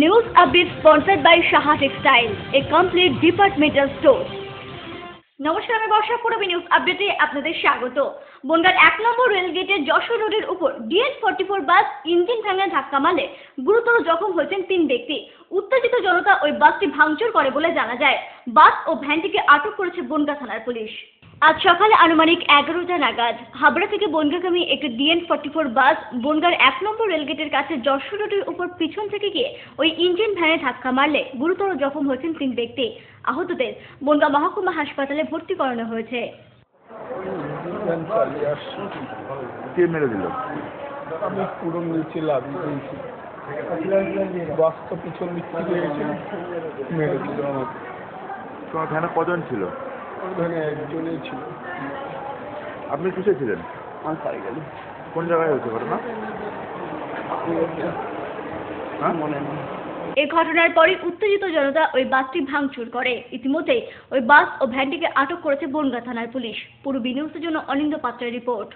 News update sponsored by Shaha Textile, a complete departmental store. নমস্কার, আমি বর্ষা Purabi news আপডেটে আপনাদের স্বাগত। বনগাঁর 1 নম্বর রেলগেটের যশোর রোডের উপর DN44 বাস ইঞ্জিন ভেঙে ধাক্কা মারলে গুরুতর জখম হয়েছেন 3 ব্যক্তি। উত্তেজিত জনতা ওই বাসটি ভাঙচুর করে বলে জানা যায়। বাস ও ভ্যানটিকে আটক করেছে বনগাঁ থানার পুলিশ। আজ সকালে আনুমানিক 11টা নাগাদ হাবড়া থেকে বনগাঁগামী একটি DN44 বাস বনগাঁর 1 নম্বর রেলগেটের কাছে যশোর রোডের উপর পিছন থেকে গিয়ে ওই ইঞ্জিন ভ্যানে ধাক্কা মারলে গুরুতর জখম হয়েছেন 3 ব্যক্তি। আহতদের বনগাঁ মহকুমা হাসপাতালে ভর্তি করানো হয়েছে। কে মেরে দিল? আমি পুরো নিচে লাভিয়েছি, বাসটা পিছন দিক থেকে এসে মেরে দিল আমাকে। তোমার ভ্যানে কজন ছিল? ওখানে একজনই ছিল। আপনি কিসে ছিলেন? আমার সাইকেলে। কোন জায়গায় হয়েছে ঘটনা? মনে নেই। এই ঘটনার পরই উত্তেজিত জনতা ওই বাসটি ভাঙচুর করে। ইতিমধ্যেই ওই বাস ও ভ্যানটিকে আটক করেছে বনগাঁ থানার পুলিশ। পূর্বী নিউজের জন্য অনিন্দ পাত্রের রিপোর্ট।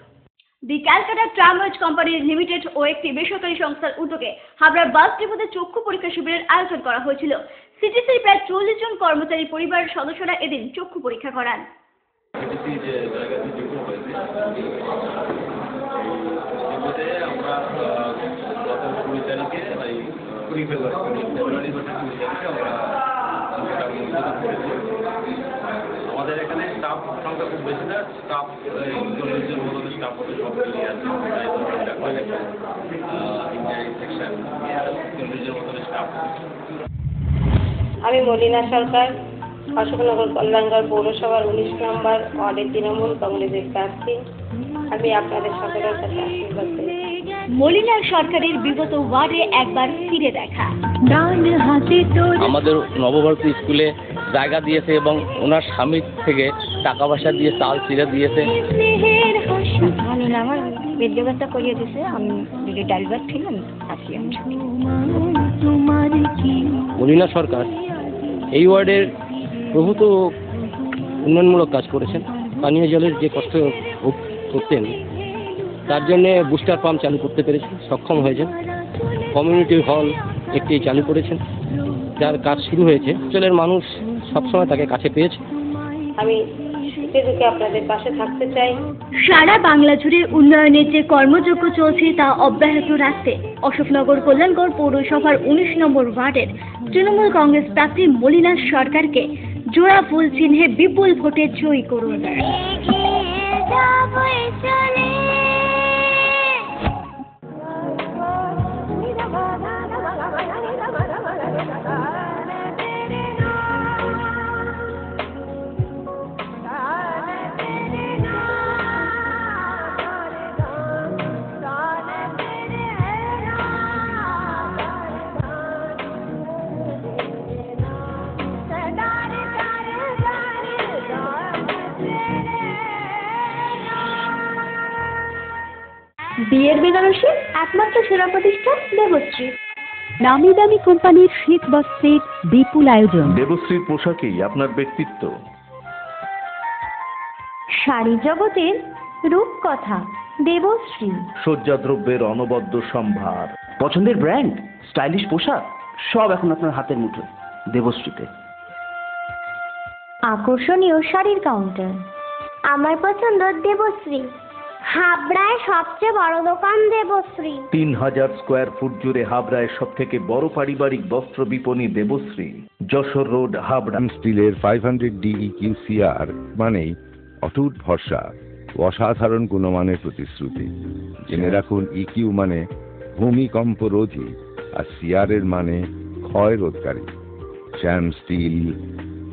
দি ক্যালকাটা ট্রামওয়েজ কোম্পানি লিমিটেড ও একটি বেসরকারি সংস্থার উদ্যোগে হাবড়ার বাস ডিপোতে চক্ষু পরীক্ষা শিবিরের আয়োজন করা হয়েছিল। সিটিসির প্রায় 40 জন কর্মচারী পরিবারের সদস্যরা এদিন চক্ষু পরীক্ষা করান। আমাদের এখানে স্টাফ সংখ্যা খুব বেশি না, স্টাফ 40 জন মতো স্টাফ হতে সব মিলিয়ে আছে। ইঞ্জিনিয়ারিং সেকশন 40 জন মতো স্টাফ। আমি মলিনা সরকার, অশোকনগর কল্যাণগড় পৌরসভার 19 নম্বর ওয়ার্ডের তৃণমূল কংগ্রেসের প্রার্থী। আমি আপনাদের সকলের কাছে আশীর্বাদ করি। মলিনা সরকারের বিগত ওয়ার্ডে একবার ফিরে দেখা। আমাদের নবভারতী স্কুলে জায়গা দিয়েছে এবং ওনার স্বামীর থেকে টাকা পয়সা দিয়ে চাল চিড়ে দিয়েছে। আমার বিদ্যাভ্যাসটা করিয়ে দিয়েছে। আমি যদি ড্রাইভার ছিলাম আসি। মলিনা সরকার এই ওয়ার্ডের প্রভূত উন্নয়নমূলক কাজ করেছেন। পানীয় জলের যে কষ্ট ভোগ করতেন তার জন্যে বুস্টার পাম্প চালু করতে পেরেছেন, সক্ষম হয়েছেন। কমিউনিটি হল একটি চালু করেছেন, যার কাজ শুরু হয়েছে। অঞ্চলের মানুষ সবসময় তাকে কাছে পেয়েছে। আমি সুখে আপনাদের পাশে থাকতে চাই। সারা বাংলা জুড়ে উন্নয়নের যে কর্মযজ্ঞ চলছে তা অব্যাহত রাখতে অশোকনগর কল্যাণগড় পৌরসভার 19 নম্বর ওয়ার্ডের তৃণমূল কংগ্রেস প্রার্থী মলিনা সরকারকে জোড়া ফুল চিহ্নে বিপুল ভোটে জয়ী করুন। বিয়ের বেনারসি একমাত্র সেরা প্রতিষ্ঠান দেবশ্রী। নামি দামি কোম্পানির শীত বস্ত্রের বিপুল আয়োজন। দেবশ্রীর পোশাকেই আপনার ব্যক্তিত্ব। শাড়ি জগতের রূপকথা দেবশ্রী। সজ্জাদ্রব্যের অনবদ্য সম্ভার, পছন্দের ব্র্যান্ড, স্টাইলিশ পোশাক, সব এখন আপনার হাতের মুঠোয় দেবশ্রীতে। আকর্ষণীয় শাড়ির কাউন্টার। আমার পছন্দ দেবশ্রী। হাবড়ায় সবচেয়ে বড় দোকান দেবশ্রী। 3000 স্কোয়ার ফুট জুড়ে হাবড়ায় সব থেকে বড় পারিবারিক বস্ত্র বিপণী দেবশ্রী, যশোর রোড, হাবড়া। স্টিলের 500 DEQCR মানেই অটুট ভরসা, অসাধারণ গুণমানের প্রতিশ্রুতি। জেনে রাখুন, EQ মানে ভূমিকম্প রোধী, আর CR এর মানে ক্ষয় রোধকারী। শ্যাম স্টিল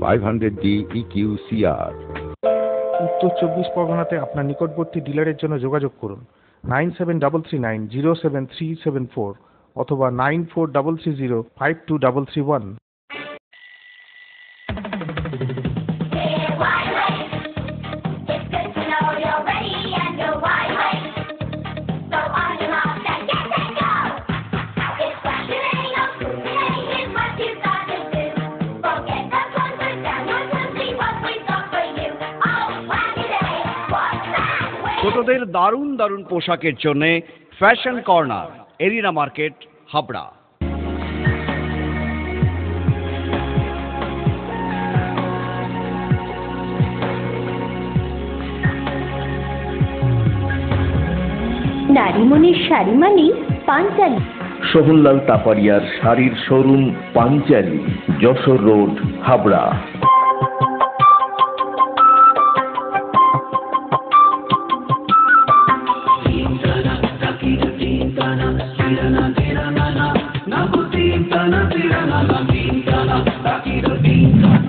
500 DEQCR। উত্তর 24 পরগনাতে আপনার নিকটবর্তী ডিলারের জন্য যোগাযোগ করুন 9733907374 অথবা 9433052331। ছোটদের দারুণ দারুণ পোশাকের জন্য fashion corner, arena market, Habra. নারীমণির শাড়ি মানেই পাঞ্চালী। সোহনলাল তাপারিয়ার শাড়ির showroom Panchali, Jessore road, Habra.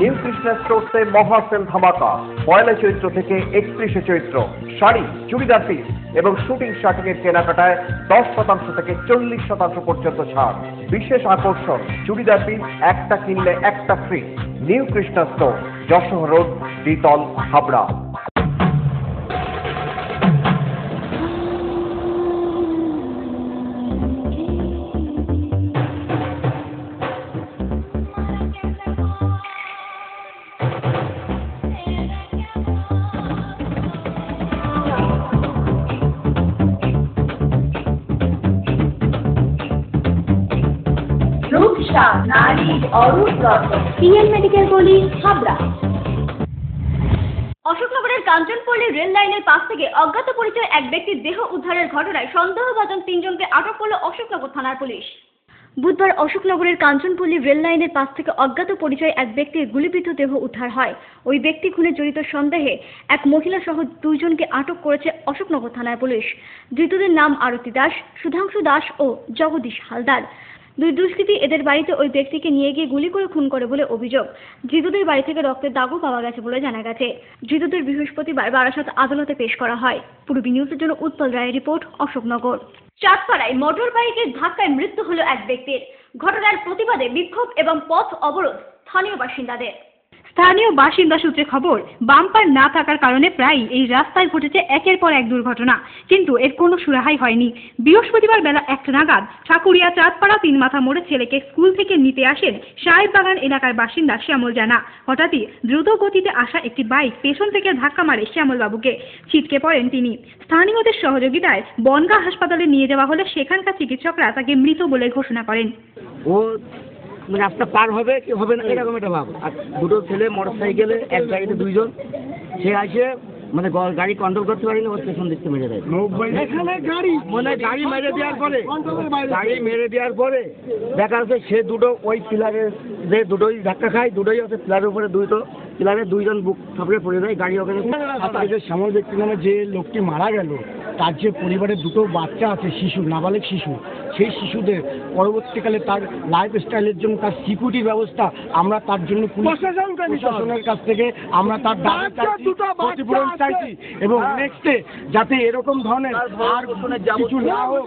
New Krishna স্টোর্সে মহাসেল ধামাকা, 1 চৈত্র থেকে 31 চৈত্র। শাড়ি, চুড়িদার পিস এবং শুটিং শার্টিং এর কেনাকাটায় 10% থেকে 40% পর্যন্ত ছাড়। বিশেষ আকর্ষণ, চুড়িদার পিস একটা কিনলে একটা free. New Krishna store, Jessore road, দ্বিতল, হাবড়া। পিএন মেডিকেল গলি, হাবড়া। অশোকনগরের কাঞ্চনপল্লী রেল লাইনের পাশ থেকে অজ্ঞাত পরিচয় এক ব্যক্তির দেহ উদ্ধারের ঘটনায় সন্দেহভাজন 3 জনকে আটক করল অশোকনগর থানার পুলিশ। বুধবার অশোকনগরের কাঞ্চনপল্লী রেল লাইনের পাশ থেকে অজ্ঞাত পরিচয় এক ব্যক্তির গুলিবিদ্ধ দেহ উদ্ধার হয়। ওই ব্যক্তি খুনে জড়িত সন্দেহে এক মহিলা সহ 2 জনকে আটক করেছে অশোকনগর থানার পুলিশ। ধৃতদের নাম আরতি দাস, সুধাংশু দাস ও জগদীশ হালদার। 2 দুষ্কৃতী এদের বাড়িতে ওই ব্যক্তিকে নিয়ে গিয়ে গুলি করে খুন করে বলে অভিযোগ। ধৃতদের বাড়ি থেকে রক্তের দাগও পাওয়া গেছে বলে জানা গেছে। ধৃতদের বৃহস্পতিবার বারাসাত আদালতে পেশ করা হয়। পূর্বী নিউজের জন্য উৎপল রায়ের রিপোর্ট, অশোকনগর। চাঁদপাড়ায় মোটর বাইকের ধাক্কায় মৃত্যু হলো এক ব্যক্তির। ঘটনার প্রতিবাদে বিক্ষোভ এবং পথ অবরোধ স্থানীয় বাসিন্দাদের। স্থানীয় বাসিন্দা সূত্রে খবর, বাম্পার না থাকার কারণে প্রায় এই রাস্তায় ঘটেছে একের পর এক দুর্ঘটনা, কিন্তু এর কোনো সুরাহাই হয়নি। বৃহস্পতিবার বেলা 1টা নাগাদ ঠাকুরিয়া চাঁদপাড়া 3 মাথা মোড়ে ছেলেকে স্কুল থেকে নিতে আসেন সাহেব বাগান এলাকার বাসিন্দা শ্যামল জানা। হঠাৎই দ্রুত গতিতে আসা একটি বাইক পেছন থেকে ধাক্কা মারে শ্যামল বাবুকে। ছিটকে পড়েন তিনি। স্থানীয়দের সহযোগিতায় বনগাঁ হাসপাতালে নিয়ে যাওয়া হলে সেখানকার চিকিৎসকরা তাকে মৃত বলে ঘোষণা করেন। রাস্তা পার হবে কি হবে না এরকম একটা ভাব। আর 2টো ছেলে মোটরসাইকেলে, এক গাড়িতে 2 জন, সে আসে মানে গাড়ি কন্ট্রোল করতে পারিনি, ওর পেছন দিকতে মেরে দেয়। গাড়ি মেরে দেওয়ার পরে দেখা যাচ্ছে সে দুটো ওই পিলারে যে দুটোই ধাক্কা খায়, দুটোই হচ্ছে পিলারের উপরে, পিলারে 2 জন বুক থাপড়ে পড়ে যায়, গাড়ি ওখানে। শ্যামল ব্যক্তি নামে যে লোকটি মারা গেল, তার যে পরিবারে 2টো বাচ্চা আছে, শিশু, নাবালিক শিশু, সেই শিশুদের পরবর্তীকালে তার লাইফ স্টাইলের জন্য তার সিকিউরিটির ব্যবস্থা আমরা তার জন্য প্রশাসনের কাছ থেকে আমরা তার দাবি চাইছি, ক্ষতিপূরণ চাইছি, এবং নেক্সটে যাতে এরকম ধরনের আর কিছু না হোক,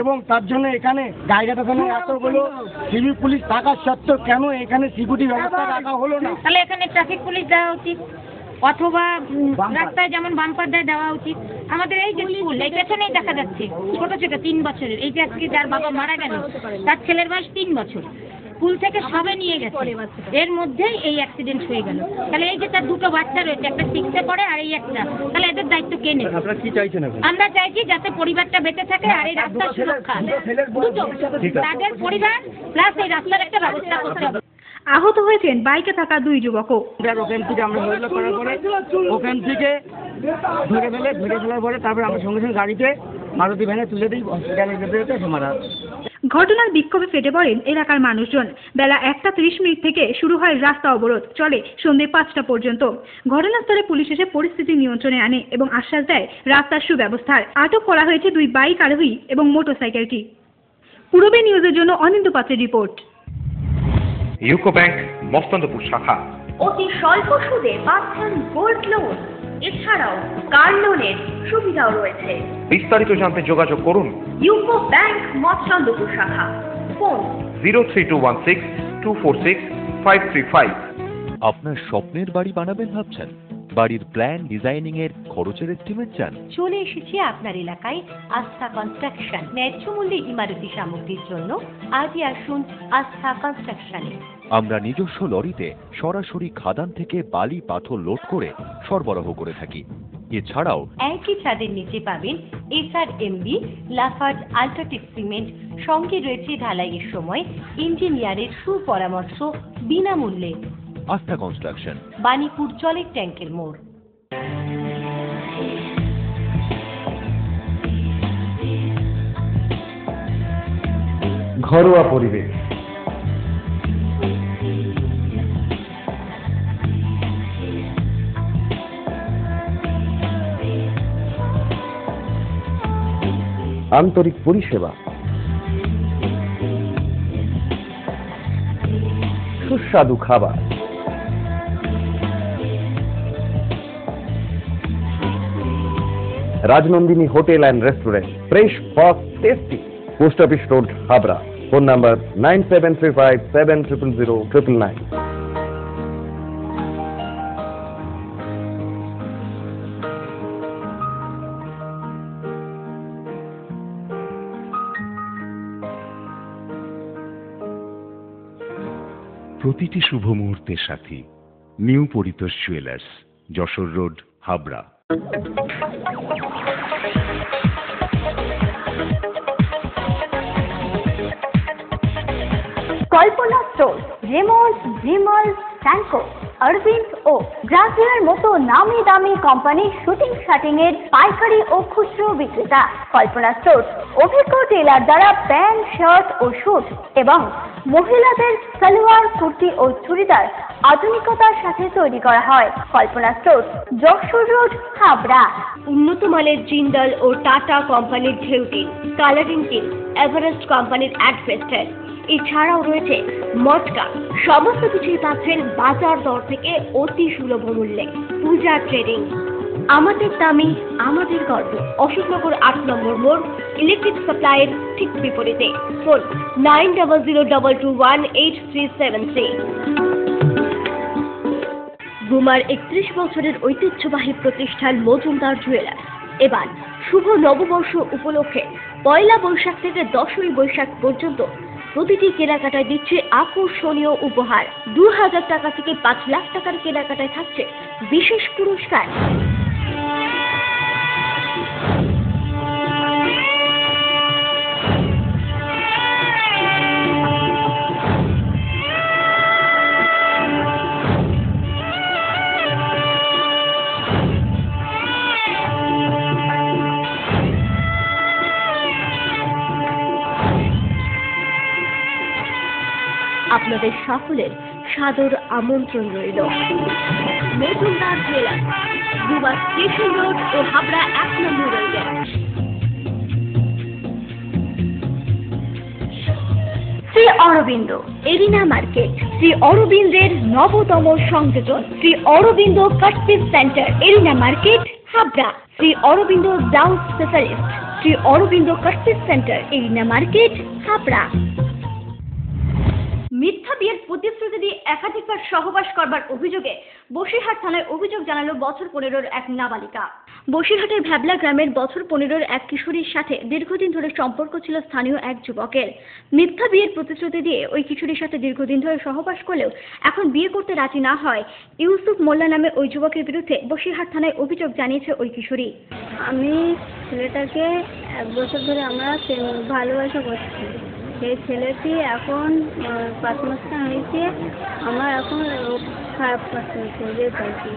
এবং তার জন্য এখানে গাইঘাটা থানায় এতগুলো সিভিল পুলিশ থাকা সত্ত্বেও কেন এখানে সিকিউরিটি ব্যবস্থা রাখা হলো না? তাহলে এখানে ট্রাফিক পুলিশ দেওয়া উচিত, অথবা রাস্তায় যেমন বাম্পার দেওয়া উচিত। আমাদের এই যে স্কুল, এই পেছনেই দেখা যাচ্ছে ছোট ছোট 3 বছরের, এই যে আজকে যার বাবা মারা গেল তার ছেলের বয়স 3 বছর, স্কুল থেকে সবে নিয়ে গেছে, এর মধ্যেই এই অ্যাক্সিডেন্ট হয়ে গেল। তাহলে এই যে তার 2টো বাচ্চা রয়েছে, একটা 6-এ পড়ে আর এই একটা, তাহলে এদের দায়িত্ব কে নেবে? আপনারা কি চাইছেন এখন? আমরা চাইছি যাতে পরিবারটা বেঁচে থাকে আর এই রাস্তার সুরক্ষা, দুটো তাদের পরিবার প্লাস এই রাস্তার একটা ব্যবস্থা করতে হবে। আহত হয়েছেন বাইকে থাকা 2 যুবকও। ওখান থেকে আমরা হইলো করার পরে ওখান থেকে ধরে ফেলার পরে তারপরে আমরা সঙ্গে সঙ্গে গাড়িতে মারুতি ভ্যানে তুলে দিই, হসপিটালে যেতে সে মারা। ঘটনার বিক্ষোভে ফেটে পড়েন এলাকার মানুষজন। বেলা 1:30 থেকে শুরু হয় রাস্তা অবরোধ, চলে সন্ধ্যে 5টা পর্যন্ত। ঘটনাস্থলে পুলিশ এসে পরিস্থিতি নিয়ন্ত্রণে আনে এবং আশ্বাস দেয় রাস্তার সুব্যবস্থার। আটক করা হয়েছে 2 বাইক আরোহী এবং মোটরসাইকেলটি। পূর্বী নিউজের জন্য অনিন্দ পাত্রের রিপোর্ট। ইউকো ব্যাংক মস্তন্দপুর শাখা অতি স্বল্প সুদে পাচ্ছেন গোল্ড লোন, এছাড়াও কার লোনের সুবিধাও রয়েছে। বিস্তারিত জানতে যোগাযোগ করুন ইউকো ব্যাংক মস্তন্দপুর শাখা, ফোন 03216246535। আপনার স্বপ্নের বাড়ি বানাবেন ভাবছেন? বাড়ির প্ল্যান ডিজাইনিং এর খরচের এস্টিমেট চান? চলে এসেছি আপনার এলাকায় আস্থা কনস্ট্রাকশন। ন্যায্য মূল্যে ইমারতি সামগ্রীর জন্য আজই আসুন আস্থা কনস্ট্রাকশনে। আমরা নিজস্ব লরিতে সরাসরি খাদান থেকে বালি পাথর লোড করে সরবরাহ করে থাকি। এছাড়াও একই ছাদের নিচে পাবেন SRMB, লাফার্জ, আল্ট্রাটেক সিমেন্ট, সঙ্গে রয়েছে ঢালাইয়ের সময় ইঞ্জিনিয়ারের সুপরামর্শ বিনামূল্যে। আস্থা কনস্ট্রাকশন, বাণীপুর জলের ট্যাঙ্কের মোড়। ঘরোয়া পরিবেশ। আন্তরিক পরিষেবা, সুস্বাদু খাবার, Rajnandini hotel and restaurant, fresh, fast, tasty. Post office road, Habra. Phone number 9735700999। প্রতিটি শুভ মুহূর্তের সাথী new Paritosh jewellers, Jessore road, Habra. Kalpana store, Raymonds, Vimal, Franco, Aurobindo ও ব্রাজিলের মতো নামি দামি কোম্পানির শুটিং শাটিং এর পাইকারি ও খুচরো বিক্রেতা। কল্পনা স্টোর অভিজ্ঞ টেলার দ্বারা প্যান্ট, শার্ট ও স্যুট এবং মহিলাদের সালোয়ার, কুর্তি ও চুড়িদার আধুনিকতার সাথে তৈরি করা হয়। কল্পনা স্টোর, যশোর রোড, হাবড়া। উন্নত মানের জিন্দাল ও টাটা কোম্পানির ঢেউ টিন, কালারিং টিন, এভারেস্ট কোম্পানির অ্যাডভেস্টার, এছাড়াও রয়েছে মটকা। সমস্ত কিছুই পাচ্ছেন বাজার দর থেকে অতি সুলভ মূল্যে। পূজা ট্রেডিং, আমাদের দামি আমাদের গর্ব। অশোকনগর 8 নম্বর মোড়, ইলেকট্রিক সাপ্লাইয়ের ঠিক বিপরীতে। ফোন 9002218373। গুমার 31 বছরের ঐতিহ্যবাহী প্রতিষ্ঠান মজুমদার জুয়েলার্স এবার শুভ নববর্ষ উপলক্ষে 1 বৈশাখ থেকে 10ই বৈশাখ পর্যন্ত প্রতিটি কেনাকাটায় দিচ্ছে আকর্ষণীয় উপহার। 2000 টাকা থেকে 5 লাখ টাকার কেনাকাটায় থাকছে বিশেষ পুরস্কার। আপনাদের সকলের সাদর আমন্ত্রণ রইল। Majumdar jewellers, Guma station road ও Habra 1 number rail gate. Shri Aurobindo arena market, Shri অরবিন্দের নবতম সংযোজন। Shri Aurobindo cut piece centre, arena market, Habra. Shri Aurobindo blouse specialist, Shri Aurobindo cut piece centre, arena market, Habra. মিথ্যা বিয়ের প্রতিশ্রুতি দিয়ে একাধিকবার সহবাস করবার অভিযোগে বসিরহাট থানায় অভিযোগ জানালো বছর 15-র এক নাবালিকা। বসিরহাটের ভ্যাবলা গ্রামের বছর 15-র এক কিশোরীর সাথে দীর্ঘদিন ধরে সম্পর্ক ছিল স্থানীয় এক যুবকের। মিথ্যা বিয়ের প্রতিশ্রুতি দিয়ে ওই কিশোরীর সাথে দীর্ঘদিন ধরে সহবাস করলেও এখন বিয়ে করতে রাজি না হয় ইউসুফ মোল্লা নামে ওই যুবকের বিরুদ্ধে বসিরহাট থানায় অভিযোগ জানিয়েছে ওই কিশোরী। আমি ছেলেটাকে 1 বছর ধরে আমরা ভালোবাসা করছি। সেই ছেলেটি এখন 5 মাস হয়েছে, আমার এখন খারাপ লাগছে যে পাইছি।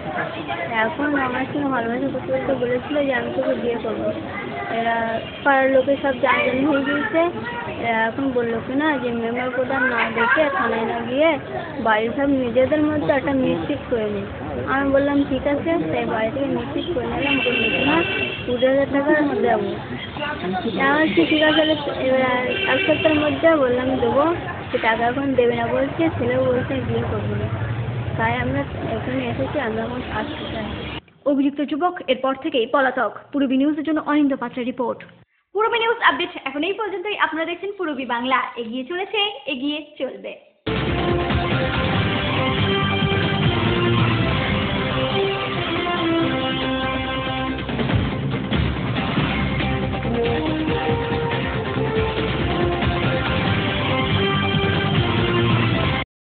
এখন আমার সঙ্গে ভালোবাসা করতে করতে বলেছিল যে আমি তোকে বিয়ে করবো। এরা পাড়ার লোকের সব জানাজানি হয়ে গিয়েছে। এখন বললো কিনা যে মেম্বার প্রধান না দেখে থানায় না গিয়ে বাড়ির সব নিজেদের মধ্যে একটা মিটফিট করে নিই। আমি বললাম ঠিক আছে, তাই বাড়ি থেকে মিটফিট করে নিলাম। বললো কিনা 20,000 টাকা দেবো। আমার ঠিক আছে, এবার 1 সপ্তাহের মধ্যে বললাম দেবো, সে টাকা এখন দেবে না বলছে, ছেলেও বলছে বিয়ে করবো না। তাই আমরা এখানে এসেছি, আমরা এখন আসতে চাই। অভিযুক্ত যুবক এরপর থেকেই পলাতক। পূর্বী নিউজের জন্য অনিন্দ পাত্রের রিপোর্ট। পূর্বী নিউজ আপডেট এখন এই পর্যন্তই। আপনারা দেখছেন পূর্বী বাংলা, এগিয়ে চলেছে, এগিয়ে চলবে।